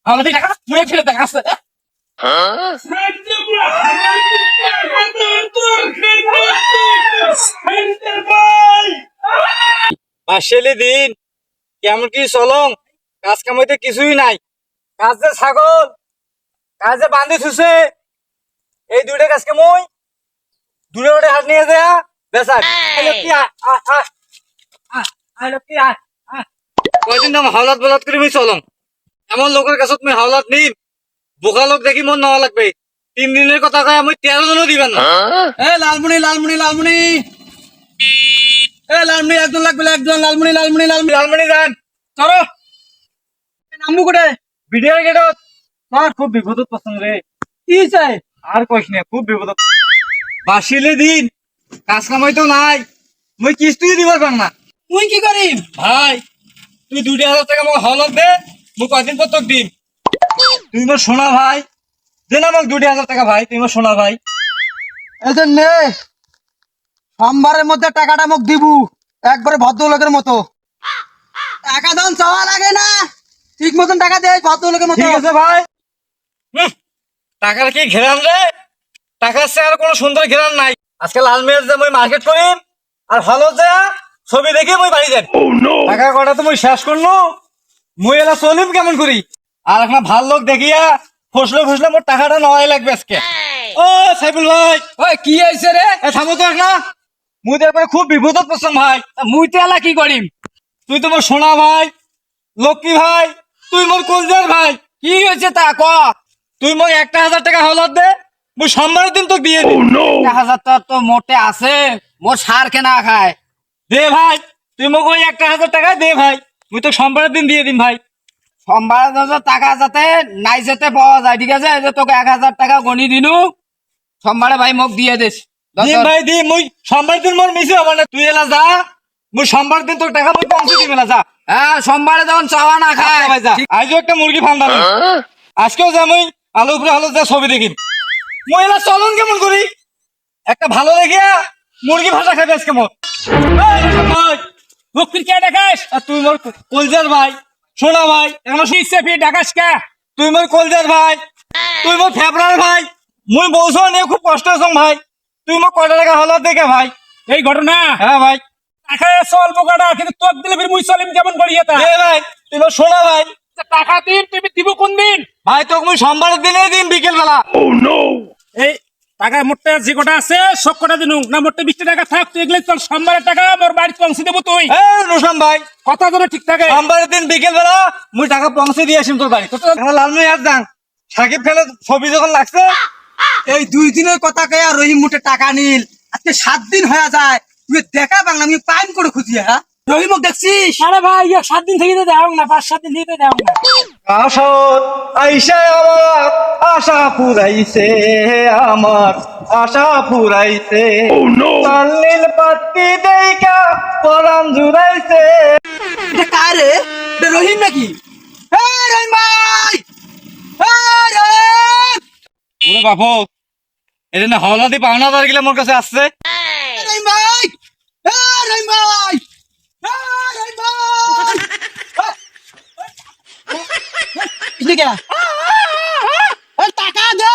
আমাদের টাকা মুয়ে ফেরত দেন আছে। পাশেলি দিন কেমন কি চলং, কাজ কামাইতে কিছুই নাই। কাজে ছাগল, কাজে বান্ধি থুছে, এই দুইটা কাজকে মই দূরে দূরে হাত নিয়ে যা বেসার কয়দিন নাম হাওলাত বলাত করে মই চলং। এমন লোকের কাছত মই হাওলাত নিম, বোকা লোক দেখি মন নেওয়া লাগবে। 3 দিনের কথা কয় আমি 13 জনও দিবেন না। এ লালমণি লালমণি লালমণি, এ লালমণি একজন লাগবে, একজন লালমণি লালমণি লালমণি লালমণি যান, চলো। নামবো কোটে? ভিডিও গেটত আমার খুব বিপদত পছন্দ রে। কি চাই? আর কইস না, খুব বিপদত। বাসিলে দিন কাজ কামাই তো নাই, মই কিস্তি দিবার পার না। তুই কি করিম? ভাই তুই 2,000 টাকা মোক হাওলাত দে, মই কয়দিন পর তোক দিম। তুই মোর সোনা ভাই, দে না মোক 2,000 টাকা ভাই, তুই মোর সোনা ভাই। এই যে নে, সোমবারের মধ্যে টাকাটা মোক দিবু, একবারে ভদ্রলোকের মতো। টাকা দাম চাওয়া লাগে না, ঠিক মতন টাকা দে ভদ্রলোকের মতো। ঠিক আছে ভাই। টাকার কি ঘেরান রে, টাকার সে আর কোনো সুন্দর ঘেরান নাই। আজকে লালমের যে মই মার্কেট করিম আর ভালো যে ছবি দেখে মই বাড়ি যাই। টাকা কটা তো মই শেষ করলো, মই এলা চলিম কেমন করি। আর একটা ভাল লোক দেখিয়া ফসলে ফসলে মোর টাকাটা নেওয়াই লাগবে আজকে। ও সাইফুল ভাই, ওই কি হয়েছে রে? এ থামো তো একটা, মুই তো একবার খুব বিপদত পড়ছাম ভাই। মুই তো এলা কি করিম? তুই তো মোর সোনা ভাই, লক্ষ্মী ভাই, তুই মোর কলজার ভাই। কি হয়েছে তা ক? তুই মোক 1,000 টাকা হাওলাত দে, মুই সোমবারের দিন তোকে দিয়ে দিই। 1,000 টাকা তো মোটে আছে, মোর সার কেনা খায়। দে ভাই, তুই মোক ওই 1,000 টাকা দে ভাই, মুই তো সোমবারের দিন দিয়ে দিম ভাই। সোমবার টাকা যাতে নাই যেতে পাওয়া যায়, ঠিক আছে? এই যে তোকে 1,000 টাকা গণি দিনু, সোমবারে ভাই মোক দিয়ে দিস। দিম ভাই দিম, মুই সোমবারের দিন মোর মিছে হবা না। তুই এলা যা, মুই সোমবার দিন তোর টাকা মুই পৌঁছে দিম। এলা যা। হ্যাঁ, সোমবারে যখন চাওয়া না খায়। আচ্ছা ভাই যা, আজও একটা মুরগি ফান্ডা নেই। আজকেও যা, মুই আলো উপরে আলো যা ছবি দেখিম। মুই এলা চলন কেমন করি, একটা ভালো দেখিয়া মুরগি ভাষা খাবে আজকে মোর। মুক্তির কে দেখাস? আর তুই মোর কলজার ভাই, সোনা ভাই, এখন শিখছে ফির দেখাস কে? তুই মোর কলজার ভাই, তুই মোর ফেবরার ভাই। মুই বউসহ নিয়ে খুব কষ্ট আছো ভাই, তুই মোক কয়টা টাকা হাওলাত দেখে ভাই। এই ঘটনা হ্যাঁ ভাই, টাকা চলব কাটা, কিন্তু তোর দিলে ফির মুই চলিম কেমন করি এটা? দে ভাই, তুই মোর সোনা ভাই। টাকা দিন, তুমি দিব কোন দিন? ভাই তোকে মুই সোমবারের দিনে দিন বিকেল বেলা। এই টাকা মোটে যে কটা আছে সব কটা দিনু না, মোটে 20 টাকা থাক, তুই এগুলো চল। সোমবারের টাকা মোর বাড়ি পৌঁছে দেবো তুই। রুশান ভাই, কথা যেন ঠিক থাকে। সোমবারের দিন বিকেল বেলা মুই টাকা পৌঁছে দিয়ে আসিম তোর বাড়ি। লালমনি আর যান, সাকিব খানের ছবি যখন লাগছে। এই 2 দিনের কথা কে আর রহিম মুটে টাকা নিল, আজকে 7 দিন হয়ে যায়। তুই দেখা বাংলা আমি পাইম করে খুঁজি। হ্যাঁ, রহিমক দেখছিস? আরে ভাই, 7 দিন থেকে তো দেও না, 5-7 দিন থেকে তো দেও না। আসত আইসা আমার আশা ফুরাইছে, আমার আশা ফুরাইছে। নীল পাত্তি দেইকা পরাণ জুড়াইছে। এটা কার রে? এটা রহিম নাকি? এই রহিম ভাই, এই রহিম! ওরে বাপু, এটা না হাওলাতি পাওনাদার গিলা মোর কাছে আসছে। রহিম ভাই, এই রহিম ভাই, এই রহিম ভাই! কি কে? এই টাকা দে!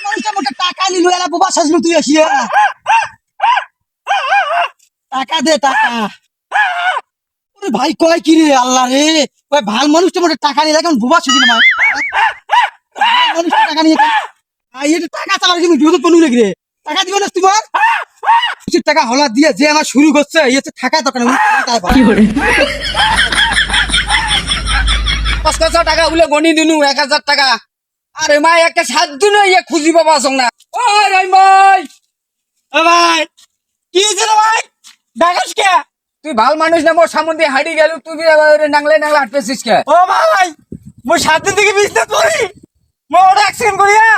মানুষটা মোটে টাকা নিলু, এলা বাবা সাজলু তুই আসিয়া। টাকা দে, টাকা। ওরে ভাই কয় কি রে, আল্লাহ রে! ওই ভাল মানুষটা মোটে টাকা নিলে কেমন বুবা ছুটি না ভাই। ভাল মানুষটা টাকা নিয়ে এটা টাকা চাওয়ার কি বিপদ কোন লেগে রে? টাকা দিবে না তোমার? কিছু টাকা হলা দিয়ে যে আমার শুরু করছে, এই হচ্ছে থাকা দোকানে কি করে? 500 টাকা উলে গনি দিনু 1,000 টাকা। আরে মা, একটা 7 দিন ইয়ে খুঁজি বাবা আসং না। ও রহিম ভাই, ও ভাই, কি হয়েছে রে ভাই, ডাকাস কে? তুই ভাল মানুষ না, মোর সামনে দিয়ে হাঁটি গেল, তুই নাংলে নাংলে হাঁটতেছিস কে? ও ভাই, মুই 7 দিন থেকে বিজনেস করি, মোর অ্যাক্সিডেন্ট করিয়া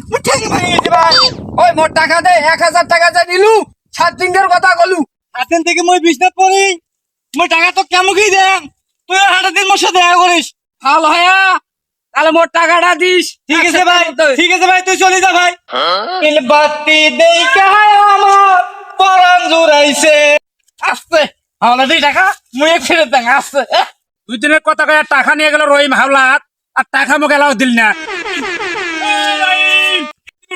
মুই ঠেকি ভাঙি গেছি ভাই। ওই মোর টাকা দে, 1,000 টাকা যা নিলু, 7 দিনের কথা কলু। 7 দিন থেকে মুই বিজনেস করি, মুই টাকা তো কেমন কি দেন, তুই হাঁটা দিন মোর সাথে দেখা করিস। ভাল হয়া, তাহলে মোর টাকাটা দিস। ঠিক আছে ভাই, ঠিক আছে ভাই, তুই চলে যা ভাই। নীল বাতি দেইকা আমার পরাণ জুড়াইছে। আসছে হাওলাতি টাকা মুই ফেরত দেন আসছে। দুই দিনের কথা কয়ে টাকা নিয়ে গেল রহিম হাওলাত, আর টাকা মুখে এলাও দিল না।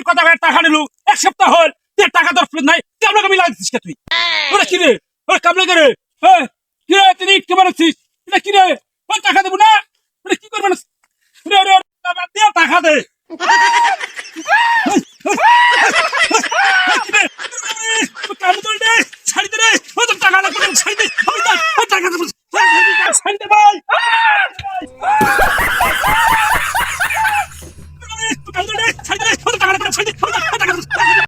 কথা কয়ে টাকা নিলু, এক সপ্তাহ হল, তুই টাকা তোর ফেরত নাই, কেমন কামি লাগছিস কে তুই? ওরে কি রে, ওরে কামলে কে রে? কি রে, তুই ইট কে বানাচ্ছিস? এটা কি রে? ওই টাকা দেবো না, ওরে কি করবে না? টাকা দে। টাকা